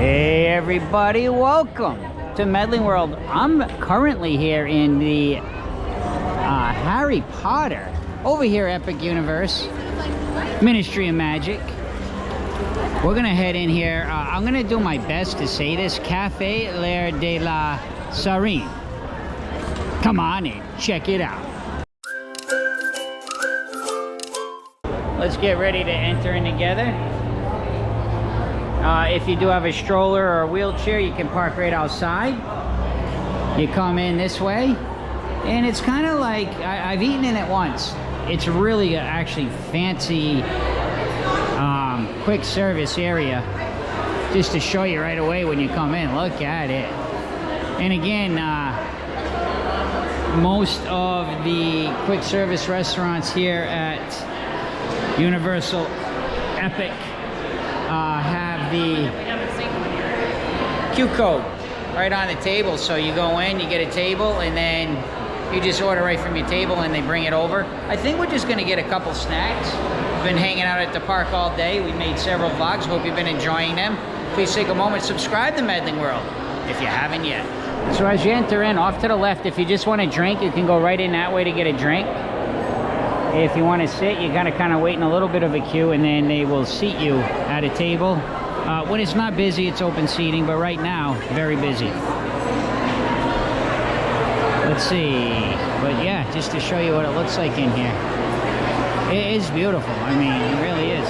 Hey everybody, welcome to Medling World. I'm currently here in the Harry Potter, over here Epic Universe, Ministry of Magic. We're gonna head in here. I'm gonna do my best to say this, Café Lair de la Sarin. Come on in, check it out. Let's get ready to enter in together. If you do have a stroller or a wheelchair, you can park right outside. You come in this way, and it's kind of like, I've eaten in it once. It's really actually fancy quick service area, just to show you right away when you come in. Look at it. And again, most of the quick service restaurants here at Universal Epic have the Q code right on the table. So you go in, you get a table, and then you just order right from your table and they bring it over. I think we're just gonna get a couple snacks. We've been hanging out at the park all day. We made several vlogs. Hope you've been enjoying them. Please take a moment, subscribe to Medling World if you haven't yet. So as you enter in, off to the left, if you just want a drink, you can go right in that way to get a drink. If you want to sit, you gotta kind of wait in a little bit of a queue, and then they will seat you at a table. When it's not busy, it's open seating, but right now, very busy. Let's see. But yeah, just to show you what it looks like in here. It is beautiful. I mean, it really is.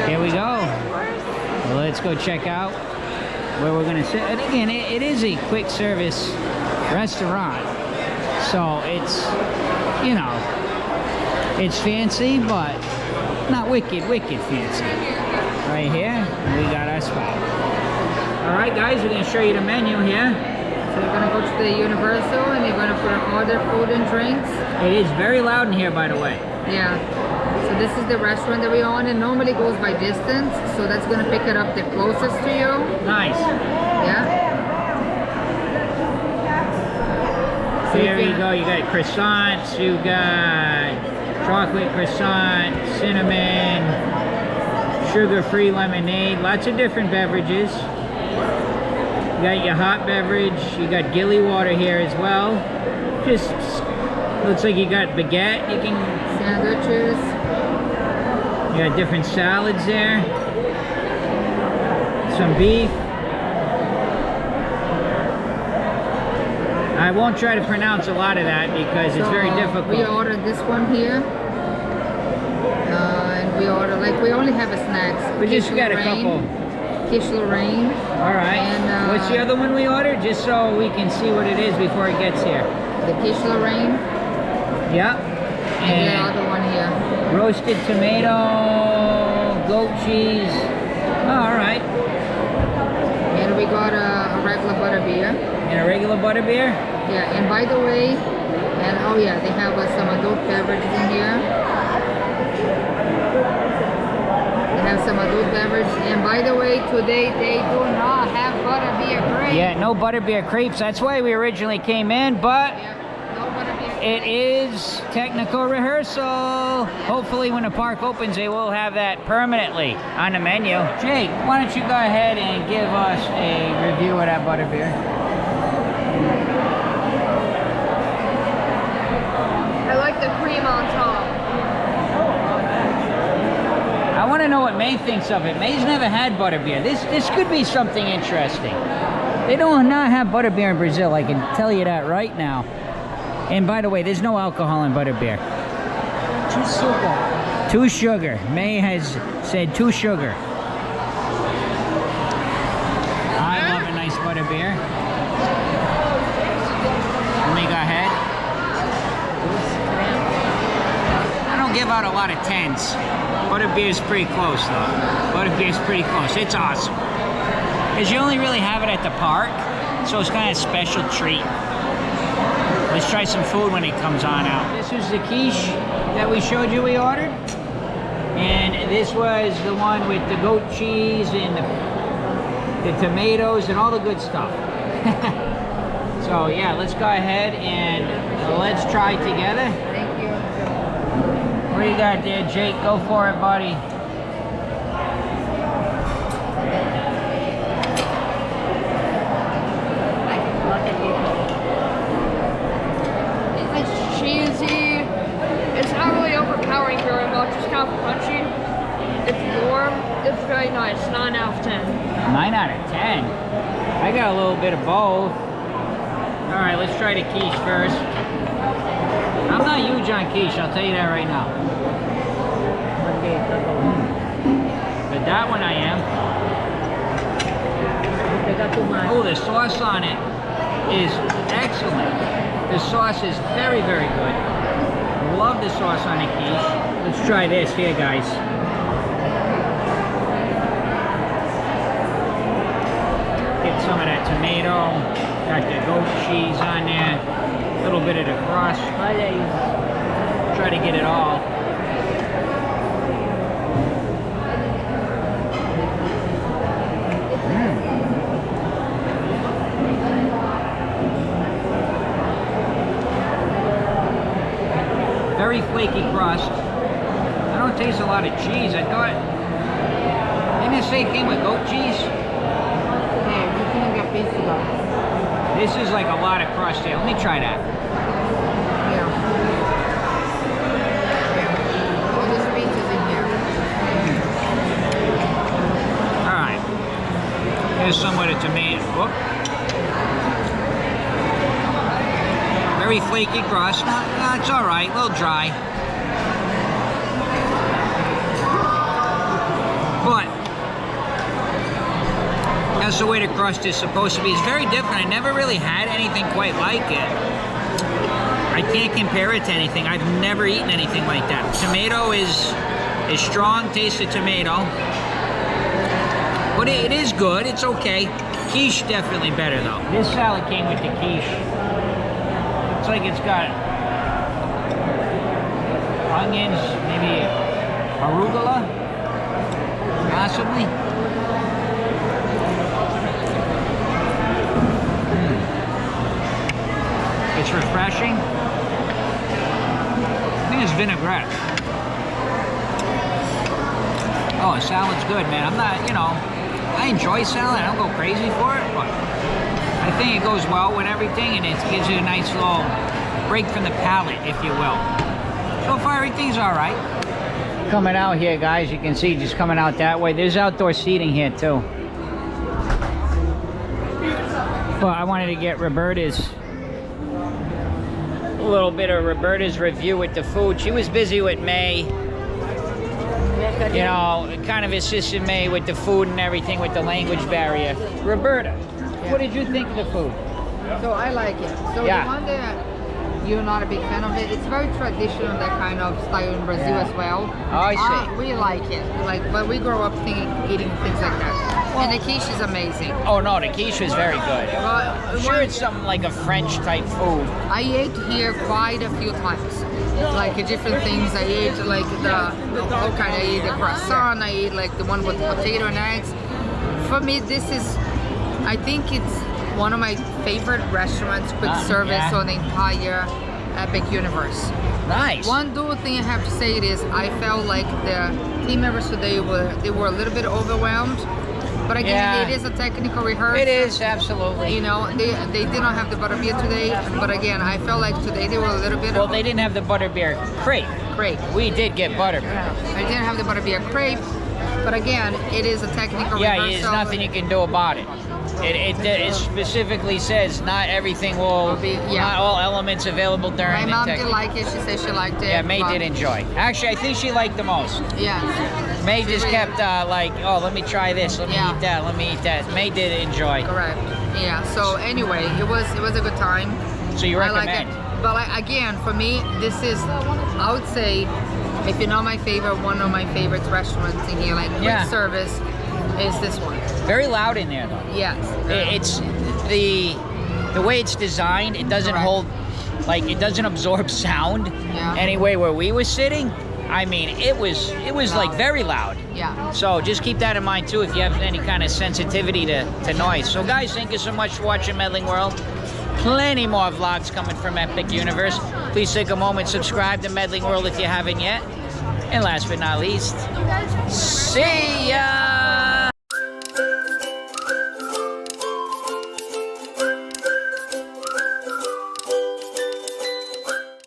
Here we go. Well, let's go check out where we're gonna sit. And again, it is a quick service restaurant, so it's, you know, it's fancy, but not wicked fancy. Right here, we got our spot. All right, guys, we're gonna show you the menu here. So you're gonna go to the Universal and you're gonna put order food and drinks. It is very loud in here, by the way. Yeah. So this is the restaurant that we own. It normally goes by distance, so that's gonna pick it up the closest to you. Nice. Yeah. So here you go. You got croissants. You got chocolate croissant, cinnamon, sugar-free lemonade, lots of different beverages. You got your hot beverage, you got gilly water here as well. Just looks like you got baguette, you can... Sandwiches. You got different salads there. Some beef. I won't try to pronounce a lot of that because it's very difficult. We ordered this one here. And we ordered, like, we only have a snacks. We just got a couple. Quiche Lorraine. All right. And what's the other one we ordered? Just so we can see what it is before it gets here. The quiche Lorraine. Yep. And the other one here. Roasted tomato, goat cheese. Oh, all right. And we got a regular butterbeer. And a regular butterbeer? Yeah, and by the way, and oh yeah, they have some adult beverages in here. They have some adult beverage, and by the way, today they do not have butterbeer crepes. Yeah, no butterbeer crepes. That's why we originally came in, but yeah, no butterbeer it is technical rehearsal. Hopefully when the park opens, they will have that permanently on the menu. Jake, why don't you go ahead and give us a review of that butterbeer? I like the cream on top. I want to know what May thinks of it. May's never had butterbeer. This could be something interesting. They don't not have butterbeer in Brazil, I can tell you that right now. And by the way, there's no alcohol in butterbeer. 2 sugar. 2 sugar. May has said 2 sugar. I love a nice butterbeer. Let me go ahead. I don't give out a lot of 10s. Butterbeer's pretty close though. Butterbeer's pretty close. It's awesome. Because you only really have it at the park, so it's kind of a special treat. Let's try some food when it comes on out. This was the quiche that we showed you we ordered. And this was the one with the goat cheese and the tomatoes and all the good stuff. So yeah, let's go ahead and let's try together. Thank you. What do you got there, Jake? Go for it, buddy. 9 out of 10. 9 out of 10. I got a little bit of both. All right, let's try the quiche first. I'm not huge on quiche, I'll tell you that right now. But that one I am. Oh, the sauce on it is excellent. The sauce is very, very good. Love the sauce on the quiche. Let's try this here, guys. Get some of that tomato. Got the goat cheese on there. A little bit of the crust. Try to get it all. Very flaky crust. I don't taste a lot of cheese. I thought, didn't it say it came with goat cheese? This is like a lot of crust here. Let me try that. All this meat is in here. All right. Here's some with a tomato. Whoop. Very flaky crust. It's all right, a little dry. But that's the way the crust is supposed to be. It's very different. I never really had anything quite like it. I can't compare it to anything. I've never eaten anything like that. Tomato is strong taste of tomato. But it is good, it's okay. Quiche definitely better though. This salad came with the quiche. It's like it's got onions, maybe arugula, possibly. It's refreshing. I think it's vinaigrette. Oh, the salad's good, man. I'm not, you know, I enjoy salad. I don't go crazy for it, but I think it goes well with everything, and it gives you a nice little break from the palate, if you will. So far, everything's all right. Coming out here, guys, you can see just coming out that way. There's outdoor seating here, too. But I wanted to get Roberta's, a little bit of Roberta's review with the food. She was busy with May. You know, kind of assisted May with the food and everything with the language barrier. Roberta, what did you think of the food? So I like it. So the one that you're not a big fan of it, it's very traditional, that kind of style in Brazil as well. Oh, I see. We like it. But we grow up eating things like that. Well, and the quiche is amazing. Oh no, the quiche was very good. Sure, it's something like a French type food. I ate here quite a few times. Like different things. I ate like I ate the croissant, I ate like the one with potato and eggs. For me, this is, I think it's one of my favorite restaurants, quick service on the entire Epic universe. Nice. One dual thing I have to say is I felt like the team members today were a little bit overwhelmed. But again, it is a technical rehearsal. It is, absolutely. You know, they did not have the Butterbeer today, but again, I felt like today they were a little bit... Well, they didn't have the Butterbeer crepe. We did get Butterbeer. I didn't have the Butterbeer crepe, but again, it is a technical rehearsal. Yeah, there's nothing you can do about it. It specifically says not everything will be, not all elements available during My mom did like it. She said she liked it. Yeah, May did enjoy. Actually, I think she liked the most. Yeah. May just kept like, oh, let me try this, let me eat that, let me eat that. May did enjoy. Correct. Yeah. So anyway, it was a good time. So you recommend? But again, for me, this is, I would say, if you're not my favorite, one of my favorite restaurants in here, like quick service, is this one. Very loud in there though. Yes. It's the way it's designed, it doesn't hold, like it doesn't absorb sound anyway where we were sitting. I mean, it was like very loud. Yeah. So just keep that in mind too if you have any kind of sensitivity to noise. So guys, thank you so much for watching Medling World. Plenty more vlogs coming from Epic Universe. Please take a moment, subscribe to Medling World if you haven't yet. And last but not least, see ya!